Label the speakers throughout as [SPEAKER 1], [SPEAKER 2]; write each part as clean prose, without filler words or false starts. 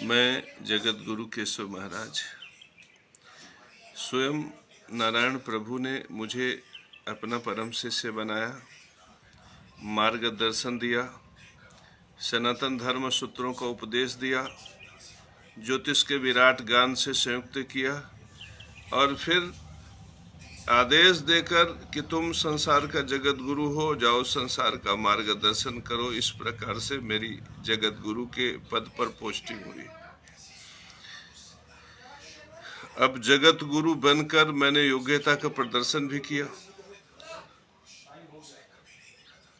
[SPEAKER 1] मैं जगत गुरु केशव महाराज। स्वयं नारायण प्रभु ने मुझे अपना परम शिष्य बनाया, मार्गदर्शन दिया, सनातन धर्म सूत्रों का उपदेश दिया, ज्योतिष के विराट ज्ञान से संयुक्त किया और फिर आदेश देकर कि तुम संसार का जगत गुरु हो, जाओ संसार का मार्गदर्शन करो। इस प्रकार से मेरी जगत गुरु के पद पर पोस्टिंग हुई। अब जगत गुरु बनकर मैंने योग्यता का प्रदर्शन भी किया।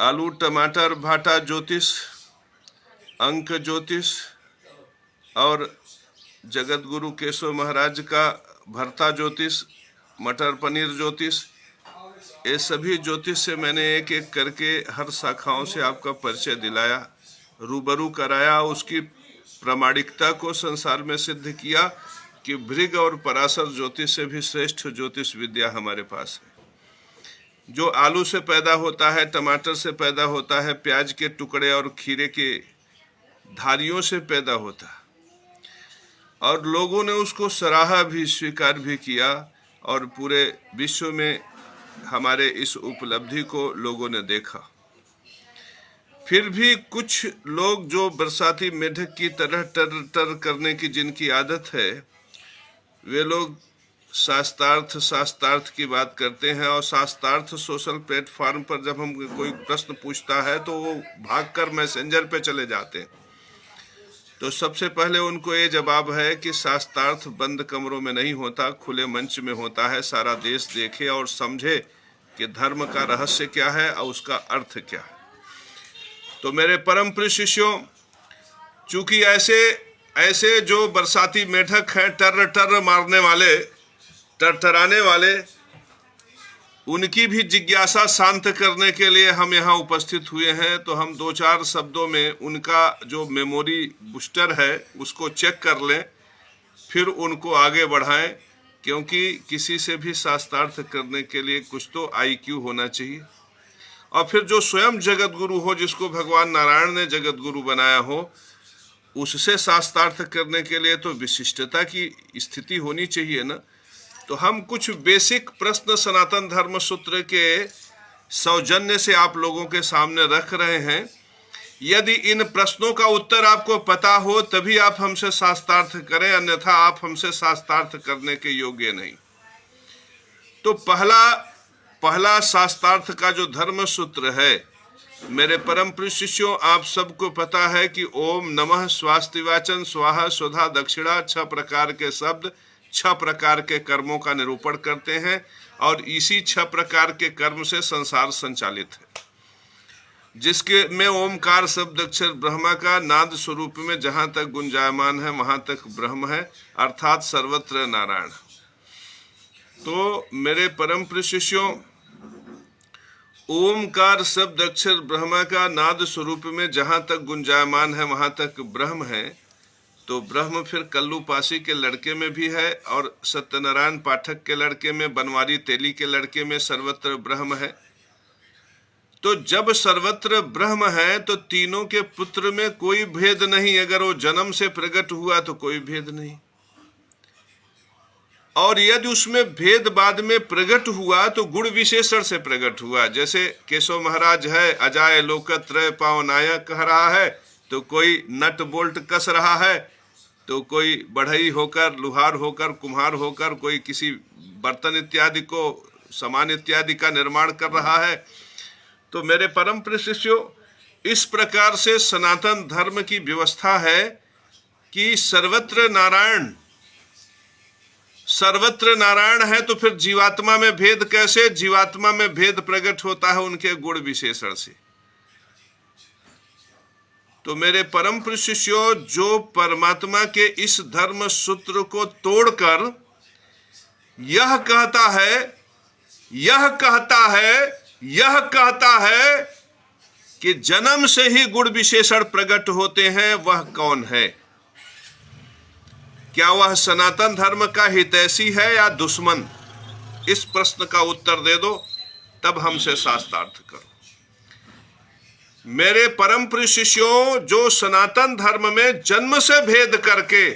[SPEAKER 1] आलू टमाटर भाटा ज्योतिष, अंक ज्योतिष और जगत गुरु केशव महाराज का भरता ज्योतिष, मटर पनीर ज्योतिष, ये सभी ज्योतिष से मैंने एक एक करके हर शाखाओं से आपका परिचय दिलाया, रूबरू कराया, उसकी प्रामाणिकता को संसार में सिद्ध किया कि भृग और पराशर ज्योतिष से भी श्रेष्ठ ज्योतिष विद्या हमारे पास है। जो आलू से पैदा होता है, टमाटर से पैदा होता है, प्याज के टुकड़े और खीरे के धारियों से पैदा होता है, और लोगों ने उसको सराहा भी, स्वीकार भी किया और पूरे विश्व में हमारे इस उपलब्धि को लोगों ने देखा। फिर भी कुछ लोग जो बरसाती मेढक की तरह टर टर करने की जिनकी आदत है, वे लोग शास्त्रार्थ की बात करते हैं और शास्त्रार्थ सोशल प्लेटफॉर्म पर जब हम कोई प्रश्न पूछता है तो वो भागकर मैसेंजर पे चले जाते हैं। तो सबसे पहले उनको ये जवाब है कि शास्त्रार्थ बंद कमरों में नहीं होता, खुले मंच में होता है। सारा देश देखे और समझे कि धर्म का रहस्य क्या है और उसका अर्थ क्या है। तो मेरे परम प्रिय शिष्यों, चूंकि ऐसे जो बरसाती मेढक हैं, टर टर मारने वाले, टरटराने वाले, उनकी भी जिज्ञासा शांत करने के लिए हम यहाँ उपस्थित हुए हैं। तो हम दो चार शब्दों में उनका जो मेमोरी बूस्टर है उसको चेक कर लें, फिर उनको आगे बढ़ाएं, क्योंकि किसी से भी शास्त्रार्थ करने के लिए कुछ तो IQ होना चाहिए। और फिर जो स्वयं जगत गुरु हो, जिसको भगवान नारायण ने जगत गुरु बनाया हो, उससे शास्त्रार्थ करने के लिए तो विशिष्टता की स्थिति होनी चाहिए ना। तो हम कुछ बेसिक प्रश्न सनातन धर्म सूत्र के सौजन्य से आप लोगों के सामने रख रहे हैं। यदि इन प्रश्नों का उत्तर आपको पता हो तभी आप हमसे शास्त्रार्थ करें, अन्यथा आप हमसे शास्त्रार्थ करने के योग्य नहीं। तो पहला शास्त्रार्थ का जो धर्म सूत्र है, मेरे परम प्रिय शिष्यों, आप सबको पता है कि ओम नमः स्वास्तिवाचन स्वाहा स्वधा दक्षिणा 6 प्रकार के शब्द 6 प्रकार के कर्मों का निरूपण करते हैं और इसी 6 प्रकार के कर्म से संसार संचालित है, जिसके में ओमकार शब्द अक्षर ब्रह्मा का नाद स्वरूप में जहां तक गुंजायमान है वहां तक ब्रह्म है, अर्थात सर्वत्र नारायण। तो मेरे परम प्रिय शिष्यों, ओमकार शब्द अक्षर ब्रह्मा का नाद स्वरूप में जहां तक गुंजायमान है वहां तक ब्रह्म है। तो ब्रह्म फिर कल्लू पासी के लड़के में भी है और सत्यनारायण पाठक के लड़के में, बनवारी तेली के लड़के में सर्वत्र ब्रह्म है। तो जब सर्वत्र ब्रह्म है तो तीनों के पुत्र में कोई भेद नहीं। अगर वो जन्म से प्रकट हुआ तो कोई भेद नहीं, और यदि उसमें भेद बाद में प्रकट हुआ तो गुण विशेषण से प्रकट हुआ। जैसे केशव महाराज है, अजाय लोकत्रय पावनाया कह रहा है, तो कोई नट बोल्ट कस रहा है, तो कोई बढ़ई होकर, लुहार होकर, कुम्हार होकर कोई किसी बर्तन इत्यादि को, सामान इत्यादि का निर्माण कर रहा है। तो मेरे परम प्रिय शिष्यों, इस प्रकार से सनातन धर्म की व्यवस्था है कि सर्वत्र नारायण है। तो फिर जीवात्मा में भेद कैसे? जीवात्मा में भेद प्रकट होता है उनके गुण विशेषण से। तो मेरे परम प्रिय शिष्यों, जो परमात्मा के इस धर्म सूत्र को तोड़कर यह कहता है कि जन्म से ही गुण विशेषण प्रकट होते हैं, वह कौन है? क्या वह सनातन धर्म का हितैषी है या दुश्मन? इस प्रश्न का उत्तर दे दो, तब हमसे शास्त्रार्थ करो। मेरे परम प्रिय शिष्यों, जो सनातन धर्म में जन्म से भेद करके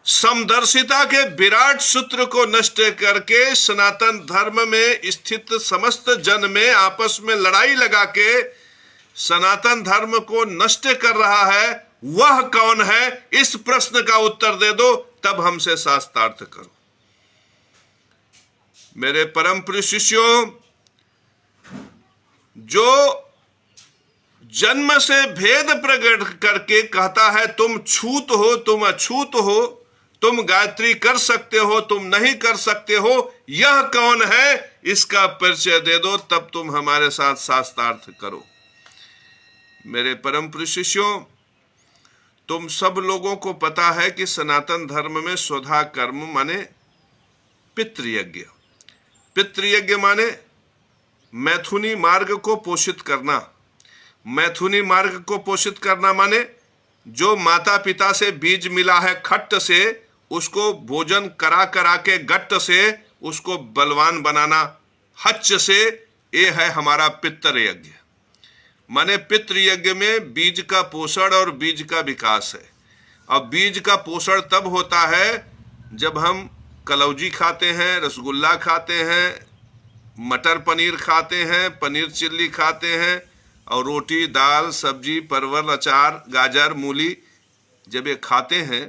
[SPEAKER 1] समदर्शिता के विराट सूत्र को नष्ट करके सनातन धर्म में स्थित समस्त जन में आपस में लड़ाई लगा के सनातन धर्म को नष्ट कर रहा है, वह कौन है? इस प्रश्न का उत्तर दे दो, तब हमसे शास्त्रार्थ करो। मेरे परम प्रिय शिष्यों, जो जन्म से भेद प्रकट करके कहता है तुम छूत हो, तुम अछूत हो, तुम गायत्री कर सकते हो, तुम नहीं कर सकते हो, यह कौन है? इसका परिचय दे दो, तब तुम हमारे साथ शास्त्रार्थ करो। मेरे परम प्रिय शिष्यों, तुम सब लोगों को पता है कि सनातन धर्म में स्वधा कर्म माने पितृयज्ञ। पितृयज्ञ माने मैथुनी मार्ग को पोषित करना। मैथुनी मार्ग को पोषित करना माने जो माता पिता से बीज मिला है खट्ट से, उसको भोजन करा करा के गट्ट से उसको बलवान बनाना हच्च से, ये है हमारा पितृयज्ञ। माने पितृयज्ञ में बीज का पोषण और बीज का विकास है। अब बीज का पोषण तब होता है जब हम कलौजी खाते हैं, रसगुल्ला खाते हैं, मटर पनीर खाते हैं, पनीर चिल्ली खाते हैं, और रोटी दाल सब्जी परवल अचार गाजर मूली जब ये खाते हैं,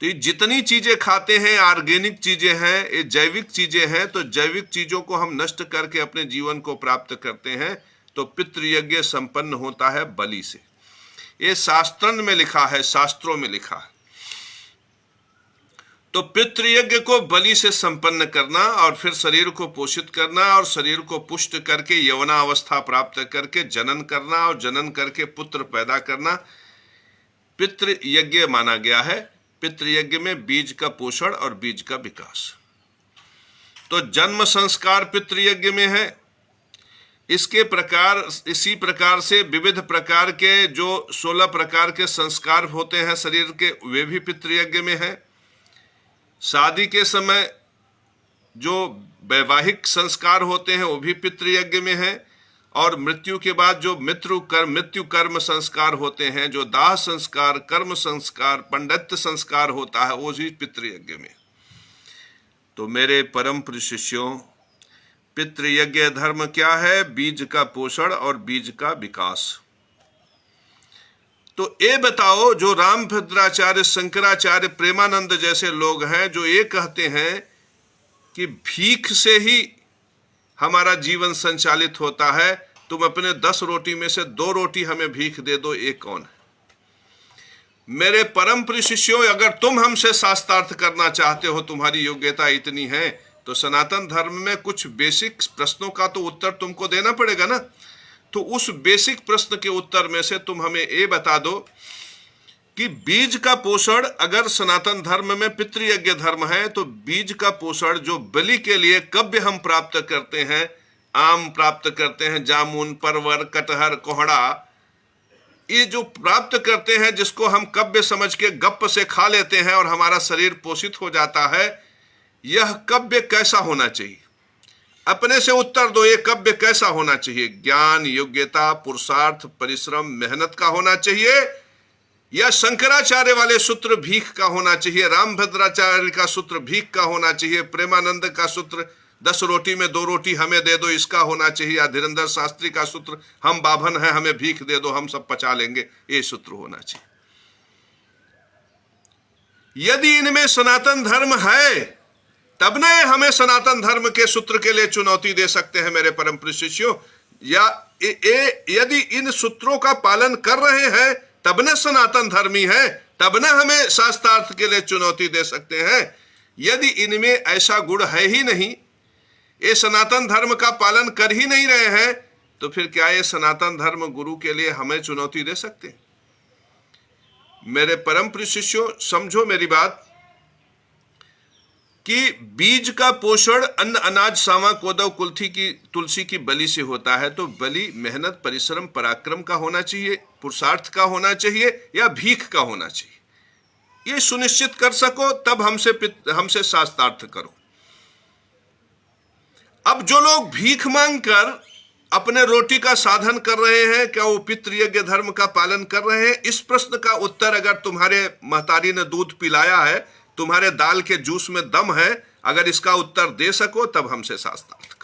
[SPEAKER 1] तो ये जितनी चीजें खाते हैं ऑर्गेनिक चीजें हैं, ये जैविक चीजें हैं। तो जैविक चीजों को हम नष्ट करके अपने जीवन को प्राप्त करते हैं, तो पितृयज्ञ संपन्न होता है बलि से। ये शास्त्रन में लिखा है, शास्त्रों में लिखा है। तो पितृयज्ञ को बलि से संपन्न करना और फिर शरीर को पोषित करना और शरीर को पुष्ट करके यौवनावस्था प्राप्त करके जनन करना और जनन करके पुत्र पैदा करना पितृयज्ञ माना गया है। पितृयज्ञ में बीज का पोषण और बीज का विकास। तो जन्म संस्कार पितृयज्ञ में है। इसी प्रकार से विविध प्रकार के जो 16 प्रकार के संस्कार होते हैं शरीर के, वे भी पितृयज्ञ में है। शादी के समय जो वैवाहिक संस्कार होते हैं वो भी पितृयज्ञ में है। और मृत्यु के बाद जो मृत्यु कर्म संस्कार होते हैं, जो दाह संस्कार, कर्म संस्कार, पंडित संस्कार होता है, वो भी पितृयज्ञ में। तो मेरे परम प्रिय शिष्यों, पितृयज्ञ धर्म क्या है? बीज का पोषण और बीज का विकास। तो ये बताओ, जो रामभद्राचार्य, शंकराचार्य, प्रेमानंद जैसे लोग हैं जो ये कहते हैं कि भीख से ही हमारा जीवन संचालित होता है, तुम अपने 10 रोटी में से 2 रोटी हमें भीख दे दो, ये कौन है? मेरे परम प्रिय शिष्यों, अगर तुम हमसे शास्त्रार्थ करना चाहते हो, तुम्हारी योग्यता इतनी है, तो सनातन धर्म में कुछ बेसिक प्रश्नों का तो उत्तर तुमको देना पड़ेगा ना। तो उस बेसिक प्रश्न के उत्तर में से तुम हमें ये बता दो कि बीज का पोषण, अगर सनातन धर्म में पितृयज्ञ धर्म है, तो बीज का पोषण जो बलि के लिए कब्य हम प्राप्त करते हैं, आम प्राप्त करते हैं, जामुन, परवर, कटहर, कोहड़ा, ये जो प्राप्त करते हैं, जिसको हम कब्य समझ के गप से खा लेते हैं और हमारा शरीर पोषित हो जाता है, यह कब्य कैसा होना चाहिए? अपने से उत्तर दो, ये कब्य कैसा होना चाहिए? ज्ञान, योग्यता, पुरुषार्थ, परिश्रम, मेहनत का होना चाहिए, या शंकराचार्य वाले सूत्र भीख का होना चाहिए, रामभद्राचार्य का सूत्र भीख का होना चाहिए, प्रेमानंद का सूत्र 10 रोटी में 2 रोटी हमें दे दो इसका होना चाहिए, या धीरेन्द्र शास्त्री का सूत्र हम बाभन हैं हमें भीख दे दो हम सब पचा लेंगे, ये सूत्र होना चाहिए? यदि इनमें सनातन धर्म है, तब न हमें सनातन धर्म के सूत्र के लिए चुनौती दे सकते हैं मेरे परम प्रिय शिष्यों। या यदि इन सूत्रों का पालन कर रहे हैं तब न सनातन धर्मी है, तब न हमें शास्त्रार्थ के लिए चुनौती दे सकते हैं। यदि इनमें ऐसा गुण है ही नहीं, ये सनातन धर्म का पालन कर ही नहीं रहे हैं, तो फिर क्या ये सनातन धर्म गुरु के लिए हमें चुनौती दे सकते हैं? मेरे परम प्रिय शिष्यों, समझो मेरी बात कि बीज का पोषण अन्न, अनाज, सावा, कोदव, तुलसी की बलि से होता है। तो बलि मेहनत, परिश्रम, पराक्रम का होना चाहिए, पुरुषार्थ का होना चाहिए, या भीख का होना चाहिए? ये सुनिश्चित कर सको तब हमसे शास्त्रार्थ करो। अब जो लोग भीख मांगकर अपने रोटी का साधन कर रहे हैं, क्या वो पितृयज्ञ धर्म का पालन कर रहे हैं? इस प्रश्न का उत्तर, अगर तुम्हारे महतारी ने दूध पिलाया है, तुम्हारे दाल के जूस में दम है, अगर इसका उत्तर दे सको तब हमसे शास्त्रार्थ करो।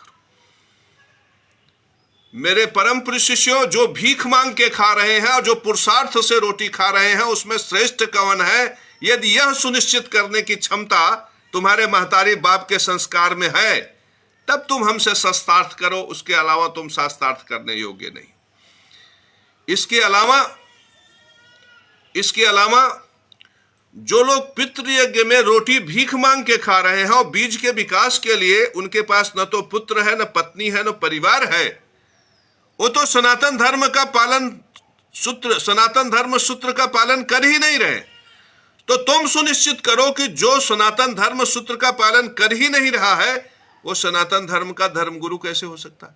[SPEAKER 1] मेरे परम प्रिय शिष्यों, जो भीख मांग के खा रहे हैं और जो पुरुषार्थ से रोटी खा रहे हैं, उसमें श्रेष्ठ कौन है? यदि यह सुनिश्चित करने की क्षमता तुम्हारे महतारी बाप के संस्कार में है, तब तुम हमसे शास्त्रार्थ करो। उसके अलावा तुम शास्त्रार्थ करने योग्य नहीं। इसके अलावा जो लोग पितृयज्ञ में रोटी भीख मांग के खा रहे हैं और बीज के विकास के लिए उनके पास न तो पुत्र है, न पत्नी है, न परिवार है, वो तो सनातन धर्म सूत्र का पालन कर ही नहीं रहे। तो तुम सुनिश्चित करो कि जो सनातन धर्म सूत्र का पालन कर ही नहीं रहा है, वो सनातन धर्म का धर्मगुरु कैसे हो सकता है?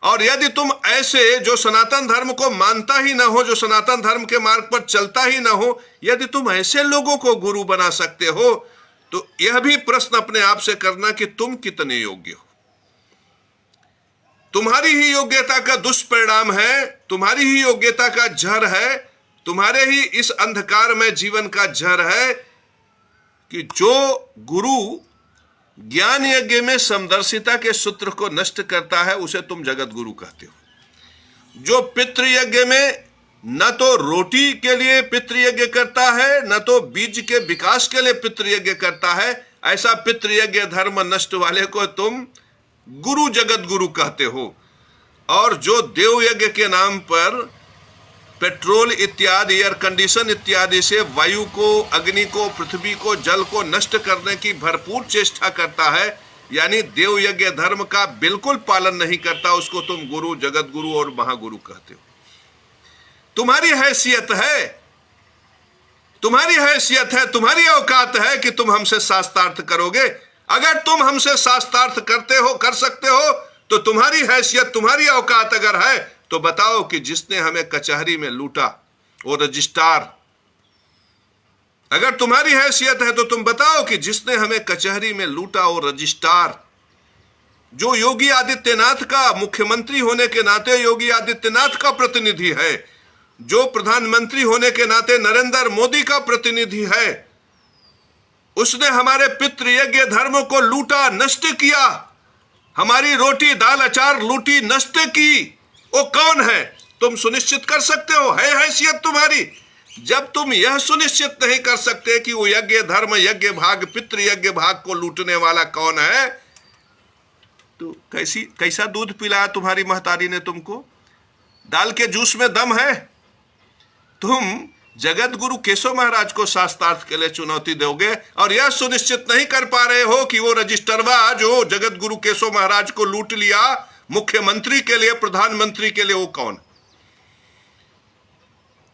[SPEAKER 1] और यदि तुम ऐसे, जो सनातन धर्म को मानता ही ना हो, जो सनातन धर्म के मार्ग पर चलता ही ना हो, यदि तुम ऐसे लोगों को गुरु बना सकते हो, तो यह भी प्रश्न अपने आप से करना कि तुम कितने योग्य हो। तुम्हारी ही योग्यता का दुष्परिणाम है, तुम्हारी ही योग्यता का जहर है, तुम्हारे ही इस अंधकार में जीवन का जहर है कि जो गुरु ज्ञान यज्ञ में समदर्शिता के सूत्र को नष्ट करता है, उसे तुम जगत गुरु कहते हो। जो पितृयज्ञ में न तो रोटी के लिए पितृयज्ञ करता है, न तो बीज के विकास के लिए पितृयज्ञ करता है, ऐसा पितृयज्ञ धर्म नष्ट वाले को तुम गुरु, जगत गुरु कहते हो। और जो देव यज्ञ के नाम पर पेट्रोल इत्यादि, एयर कंडीशन इत्यादि से वायु को, अग्नि को, पृथ्वी को, जल को नष्ट करने की भरपूर चेष्टा करता है, यानी देव यज्ञ धर्म का बिल्कुल पालन नहीं करता, उसको तुम गुरु, जगत गुरु और महागुरु कहते हो। तुम्हारी हैसियत है, तुम्हारी औकात है कि तुम हमसे शास्त्रार्थ करोगे। अगर तुम हमसे शास्त्रार्थ कर सकते हो, तो तुम्हारी हैसियत, तुम्हारी औकात अगर है, तो बताओ कि जिसने हमें कचहरी में लूटा वो रजिस्ट्रार, अगर तुम्हारी हैसियत है तो तुम बताओ कि जिसने हमें कचहरी में लूटा वो रजिस्ट्रार, जो योगी आदित्यनाथ का, मुख्यमंत्री होने के नाते योगी आदित्यनाथ का प्रतिनिधि है, जो प्रधानमंत्री होने के नाते नरेंद्र मोदी का प्रतिनिधि है, उसने हमारे पितृयज्ञ धर्म को लूटा, नष्ट किया, हमारी रोटी, दाल, अचार लूटी, नष्ट की, वो कौन है? तुम सुनिश्चित कर सकते हो? है हैसियत तुम्हारी? जब तुम यह सुनिश्चित नहीं कर सकते कि वो यज्ञ धर्म, यज्ञ भाग, पितृयज्ञ भाग को लूटने वाला कौन है, तो कैसा दूध पिलाया तुम्हारी महतारी ने तुमको? दाल के जूस में दम है? तुम जगत गुरु केशव महाराज को शास्त्रार्थ के लिए चुनौती दोगे और यह सुनिश्चित नहीं कर पा रहे हो कि वो रजिस्टरवा जो जगत गुरु केशव महाराज को लूट लिया मुख्यमंत्री के लिए, प्रधानमंत्री के लिए, वो कौन?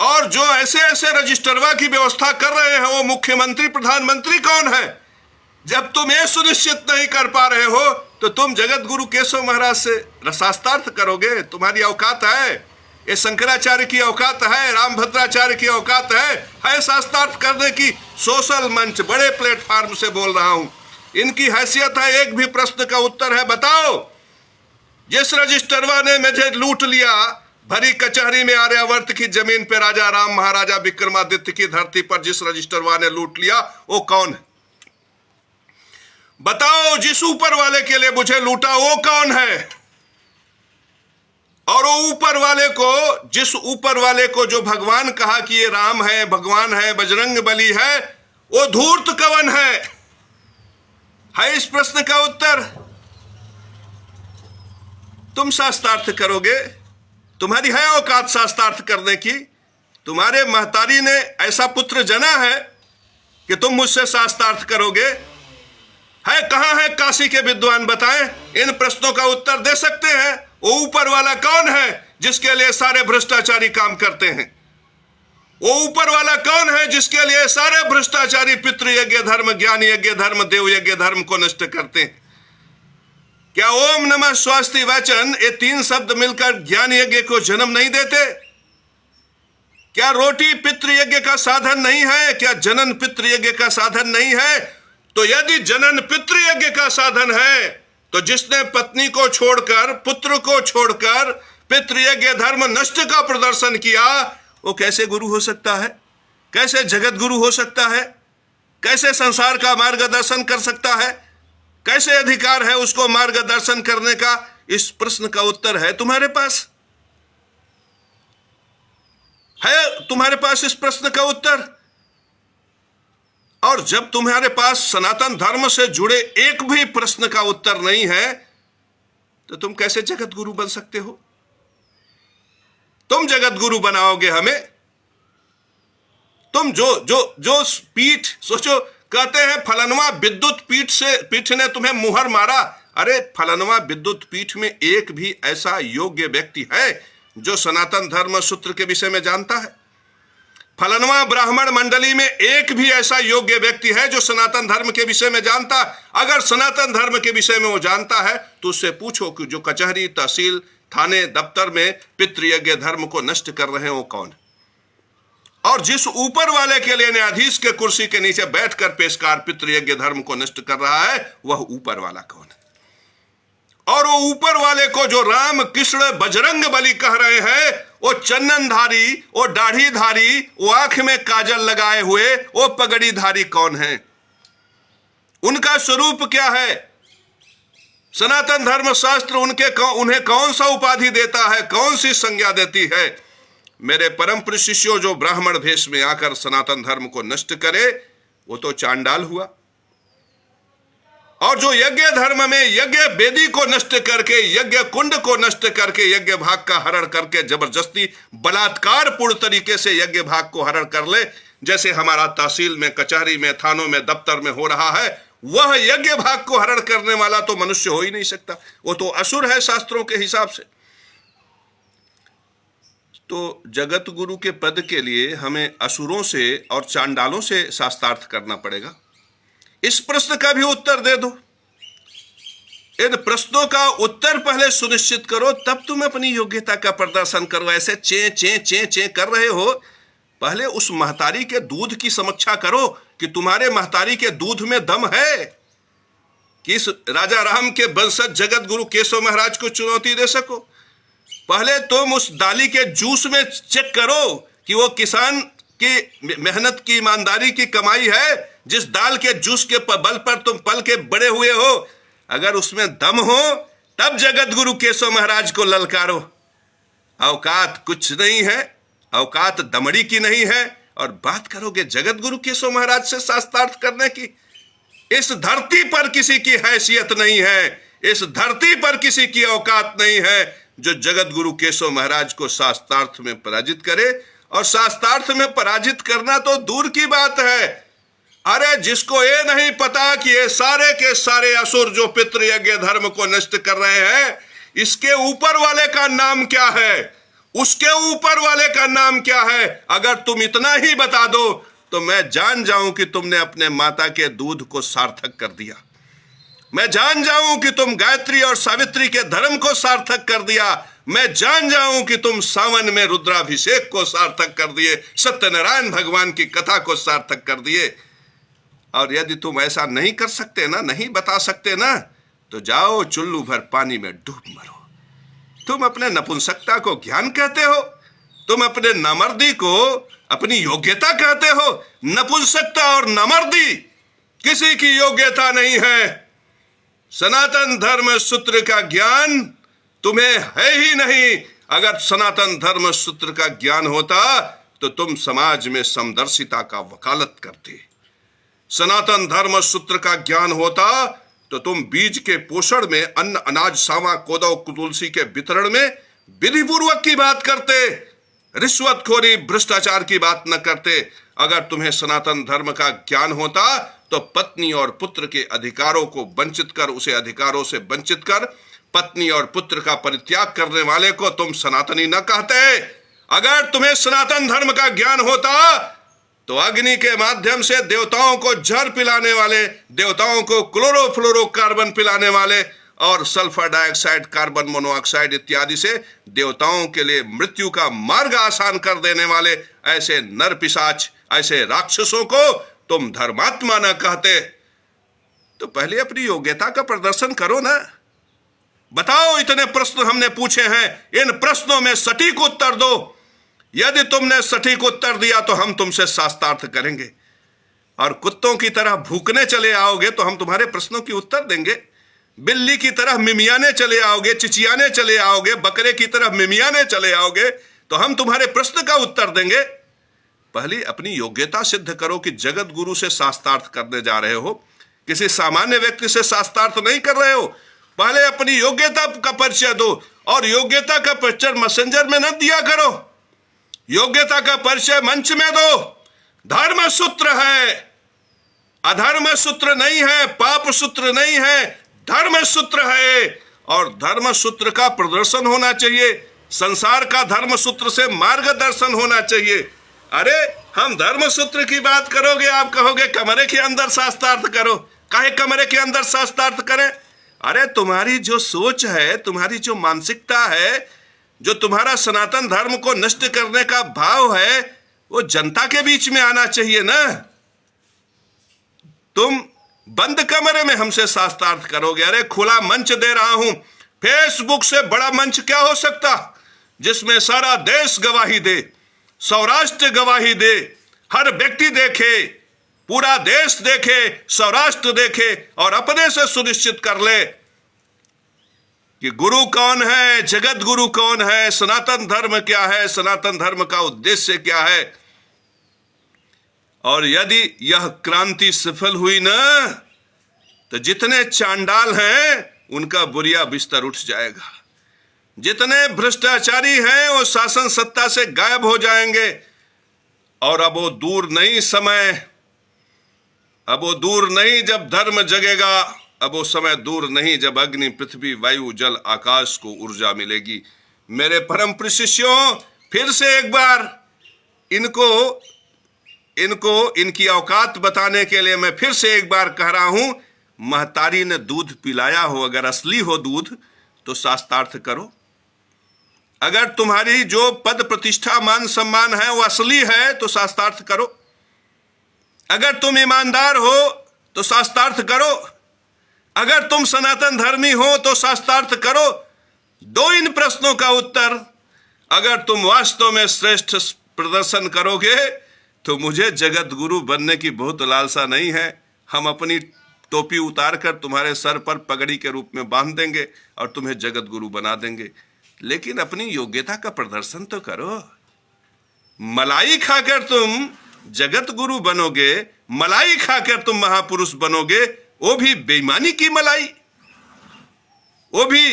[SPEAKER 1] और जो ऐसे रजिस्टरवा की व्यवस्था कर रहे हैं, वो मुख्यमंत्री, प्रधानमंत्री कौन है? जब तुम ये सुनिश्चित नहीं कर पा रहे हो, तो तुम जगत गुरु केशव महाराज से शास्त्रार्थ करोगे? तुम्हारी औकात है? ये शंकराचार्य की औकात है? रामभद्राचार्य की औकात है शास्त्रार्थ करने की? सोशल मंच, बड़े प्लेटफॉर्म से बोल रहा हूं, इनकी हैसियत है? एक भी प्रश्न का उत्तर है? बताओ। जिस रजिस्टरवा ने मुझे लूट लिया, भरी कचहरी में आर्यावर्त की जमीन पे राजा राम, महाराजा विक्रमादित्य की धरती पर जिस रजिस्टरवा ने लूट लिया, वो कौन है? बताओ। जिस ऊपर वाले के लिए मुझे लूटा, वो कौन है? और वो ऊपर वाले को, जिस ऊपर वाले को जो भगवान कहा कि ये राम है, भगवान है, बजरंग बली है, वो धूर्त कौन है इस प्रश्न का उत्तर? तुम शास्त्रार्थ करोगे? तुम्हारी है औकात शास्त्रार्थ करने की? तुम्हारे महतारी ने ऐसा पुत्र जना है कि तुम मुझसे शास्त्रार्थ करोगे? है कहां है काशी के विद्वान? बताएं, इन प्रश्नों का उत्तर दे सकते हैं? वो ऊपर वाला कौन है जिसके लिए सारे भ्रष्टाचारी काम करते हैं? वो ऊपर वाला कौन है जिसके लिए सारे भ्रष्टाचारी पितृयज्ञ धर्म, ज्ञान यज्ञ धर्म, देव यज्ञ धर्म को नष्ट करते हैं? क्या ओम नमः स्वास्ति वचन, ये तीन शब्द मिलकर ज्ञान यज्ञ को जन्म नहीं देते? क्या रोटी पितृयज्ञ का साधन नहीं है? क्या जनन पितृयज्ञ का साधन नहीं है? तो यदि जनन पितृयज्ञ का साधन है, तो जिसने पत्नी को छोड़कर, पुत्र को छोड़कर पितृयज्ञ धर्म नष्ट का प्रदर्शन किया, वो कैसे गुरु हो सकता है? कैसे जगत गुरु हो सकता है? कैसे संसार का मार्गदर्शन कर सकता है? कैसे अधिकार है उसको मार्गदर्शन करने का? इस प्रश्न का उत्तर है तुम्हारे पास। है तुम्हारे पास इस प्रश्न का उत्तर। और जब तुम्हारे पास सनातन धर्म से जुड़े एक भी प्रश्न का उत्तर नहीं है, तो तुम कैसे जगत गुरु बन सकते हो? तुम जगत गुरु बनाओगे हमें? तुम जो जो जो पीठ सोचो, कहते हैं फलनवा विद्युत पीठ ने तुम्हें मुहर मारा। अरे फलनवा विद्युत पीठ में एक भी ऐसा योग्य व्यक्ति है जो सनातन धर्म सूत्र के विषय में जानता है? फलनवा ब्राह्मण मंडली में एक भी ऐसा योग्य व्यक्ति है जो सनातन धर्म के विषय में जानता? अगर सनातन धर्म के विषय में वो जानता है तो उससे पूछो कि जो कचहरी, तहसील, थाने, दफ्तर में पितृयज्ञ धर्म को नष्ट कर रहे हैं वो कौन? और जिस ऊपर वाले के लिए न्यायाधीश के कुर्सी के नीचे बैठकर पेशकार पितृयज्ञ धर्म को नष्ट कर रहा है, वह ऊपर वाला कौन है? और वो ऊपर वाले को जो राम, कृष्ण, बजरंग बली कह रहे हैं, वो चंदनधारी, वो दाढ़ीधारी, वो आंख में काजल लगाए हुए, वो पगड़ीधारी कौन है? उनका स्वरूप क्या है? सनातन धर्म शास्त्र उन्हें कौन सा उपाधि देता है, कौन सी संज्ञा देती है? मेरे परम प्रिय शिष्यों, जो ब्राह्मण भेष में आकर सनातन धर्म को नष्ट करे वो तो चांडाल हुआ, और जो यज्ञ धर्म में यज्ञ वेदी को नष्ट करके, यज्ञ कुंड को नष्ट करके, यज्ञ भाग का हरण करके जबरदस्ती बलात्कार पूर्ण तरीके से यज्ञ भाग को हरण कर ले, जैसे हमारा तहसील में, कचहरी में, थानों में, दफ्तर में हो रहा है, वह यज्ञ भाग को हरण करने वाला तो मनुष्य हो ही नहीं सकता। वो तो असुर है शास्त्रों के हिसाब से। तो जगत गुरु के पद के लिए हमें असुरों से और चांडालों से शास्त्रार्थ करना पड़ेगा। इस प्रश्न का भी उत्तर दे दो। इन प्रश्नों का उत्तर पहले सुनिश्चित करो, तब तुम अपनी योग्यता का प्रदर्शन करो। ऐसे चे चे चे चे कर रहे हो, पहले उस महतारी के दूध की समीक्षा करो कि तुम्हारे महतारी के दूध में दम है कि इस राजा राम के वंशज जगत गुरु केशव महाराज को चुनौती दे सको। पहले तुम उस दाली के जूस में चेक करो कि वो किसान की मेहनत की, ईमानदारी की कमाई है। जिस दाल के जूस के बल पर तुम पल के बड़े हुए हो, अगर उसमें दम हो तब जगत गुरु केशव महाराज को ललकारो। औकात कुछ नहीं है, औकात दमड़ी की नहीं है, और बात करोगे जगत गुरु केशव महाराज से शास्त्रार्थ करने की। इस धरती पर किसी की हैसियत नहीं है, इस धरती पर किसी की औकात नहीं है जो जगत गुरु केशव महाराज को शास्त्रार्थ में पराजित करे। और शास्त्रार्थ में पराजित करना तो दूर की बात है। अरे जिसको ये नहीं पता कि ये सारे के सारे असुर जो पितृयज्ञ धर्म को नष्ट कर रहे हैं, इसके ऊपर वाले का नाम क्या है, उसके ऊपर वाले का नाम क्या है, अगर तुम इतना ही बता दो तो मैं जान जाऊं कि तुमने अपने माता के दूध को सार्थक कर दिया। मैं जान जाऊं कि तुम गायत्री और सावित्री के धर्म को सार्थक कर दिया। मैं जान जाऊं कि तुम सावन में रुद्राभिषेक को सार्थक कर दिए, सत्यनारायण भगवान की कथा को सार्थक कर दिए। और यदि तुम ऐसा नहीं कर सकते ना, नहीं बता सकते ना, तो जाओ चुल्लू भर पानी में डूब मरो। तुम अपने नपुंसकता को ज्ञान कहते हो, तुम अपने नामर्दी को अपनी योग्यता कहते हो। नपुंसकता और नामर्दी किसी की योग्यता नहीं है। सनातन धर्म सूत्र का ज्ञान तुम्हें है ही नहीं। अगर सनातन धर्म सूत्र का ज्ञान होता तो तुम समाज में समदर्शिता का वकालत करते। सनातन धर्म सूत्र का ज्ञान होता तो तुम बीज के पोषण में, अन्न, अनाज, सावा, कोदो, तुलसी के वितरण में विधि पूर्वक की बात करते, रिश्वतखोरी, भ्रष्टाचार की बात न करते। अगर तुम्हें सनातन धर्म का ज्ञान होता तो पत्नी और पुत्र के अधिकारों को वंचित कर, उसे अधिकारों से वंचित कर, पत्नी और पुत्र का परित्याग करने वाले को तुम सनातनी न कहते। अगर तुम्हें सनातन धर्म का ज्ञान होता तो अग्नि के माध्यम से देवताओं को जहर पिलाने वाले, देवताओं को क्लोरोफ्लोरोकार्बन पिलाने वाले और सल्फर डाइऑक्साइड, कार्बन मोनोऑक्साइड इत्यादि से देवताओं के लिए मृत्यु का मार्ग आसान कर देने वाले ऐसे नर पिशाच, ऐसे राक्षसों को तुम धर्मात्मा न कहते। तो पहले अपनी योग्यता का प्रदर्शन करो ना। बताओ, इतने प्रश्न हमने पूछे हैं, इन प्रश्नों में सटीक उत्तर दो। यदि तुमने सटीक उत्तर दिया तो हम तुमसे शास्त्रार्थ करेंगे, और कुत्तों की तरह भूखने चले आओगे तो हम तुम्हारे प्रश्नों की उत्तर देंगे। बिल्ली की तरह मिमियाने चले आओगे, चिचियाने चले आओगे, बकरे की तरह मिमियाने चले आओगे तो हम तुम्हारे प्रश्न का उत्तर देंगे। पहले अपनी योग्यता सिद्ध करो कि जगत गुरु से शास्त्रार्थ करने जा रहे हो, किसी सामान्य व्यक्ति से शास्त्रार्थ नहीं कर रहे हो। पहले अपनी योग्यता का परिचय दो, और योग्यता का परिचय मैसेंजर में न दिया करो, योग्यता का परिचय मंच में दो। धर्म सूत्र है, अधर्म सूत्र नहीं है, पाप सूत्र नहीं है, धर्म सूत्र है, और धर्म सूत्र का प्रदर्शन होना चाहिए। संसार का धर्म सूत्र से मार्गदर्शन होना चाहिए। अरे हम धर्म सूत्र की बात करोगे, आप कहोगे कमरे के अंदर शास्त्रार्थ करो। काहे कमरे के अंदर शास्त्रार्थ करें? अरे तुम्हारी जो सोच है, तुम्हारी जो मानसिकता है, जो तुम्हारा सनातन धर्म को नष्ट करने का भाव है, वो जनता के बीच में आना चाहिए ना। तुम बंद कमरे में हमसे शास्त्रार्थ करोगे। अरे खुला मंच दे रहा हूं, फेसबुक से बड़ा मंच क्या हो सकता, जिसमें सारा देश गवाही दे, सौराष्ट्र गवाही दे, हर व्यक्ति देखे, पूरा देश देखे, सौराष्ट्र देखे, और अपने से सुनिश्चित कर ले कि गुरु कौन है, जगत गुरु कौन है, सनातन धर्म क्या है, सनातन धर्म का उद्देश्य क्या है। और यदि यह क्रांति सफल हुई ना, तो जितने चांडाल हैं उनका बुरिया बिस्तर उठ जाएगा, जितने भ्रष्टाचारी हैं वो शासन सत्ता से गायब हो जाएंगे। और अब वो दूर नहीं समय, अब वो दूर नहीं जब धर्म जगेगा, अब वो समय दूर नहीं जब अग्नि, पृथ्वी, वायु, जल, आकाश को ऊर्जा मिलेगी। मेरे परम प्रिय शिष्यों, फिर से एक बार इनको इनकी औकात बताने के लिए मैं फिर से एक बार कह रहा हूं, महतारी ने दूध पिलाया हो, अगर असली हो दूध तो शास्त्रार्थ करो। अगर तुम्हारी जो पद प्रतिष्ठा मान सम्मान है वो असली है तो शास्त्रार्थ करो। अगर तुम ईमानदार हो तो शास्त्रार्थ करो। अगर तुम सनातन धर्मी हो तो शास्त्रार्थ करो। दो इन प्रश्नों का उत्तर। अगर तुम वास्तव में श्रेष्ठ प्रदर्शन करोगे तो मुझे जगत गुरु बनने की बहुत लालसा नहीं है। हम अपनी टोपी उतार कर तुम्हारे सर पर पगड़ी के रूप में बांध देंगे और तुम्हें जगत गुरु बना देंगे, लेकिन अपनी योग्यता का प्रदर्शन तो करो। मलाई खाकर तुम जगत गुरु बनोगे, मलाई खाकर तुम महापुरुष बनोगे, वो भी बेईमानी की मलाई, वो भी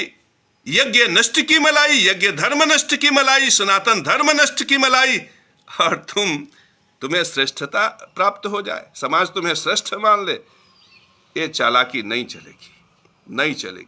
[SPEAKER 1] यज्ञ नष्ट की मलाई, यज्ञ धर्म नष्ट की मलाई, सनातन धर्म नष्ट की मलाई, और तुम्हें श्रेष्ठता प्राप्त हो जाए, समाज तुम्हें श्रेष्ठ मान ले। ये चालाकी नहीं चलेगी, नहीं चलेगी।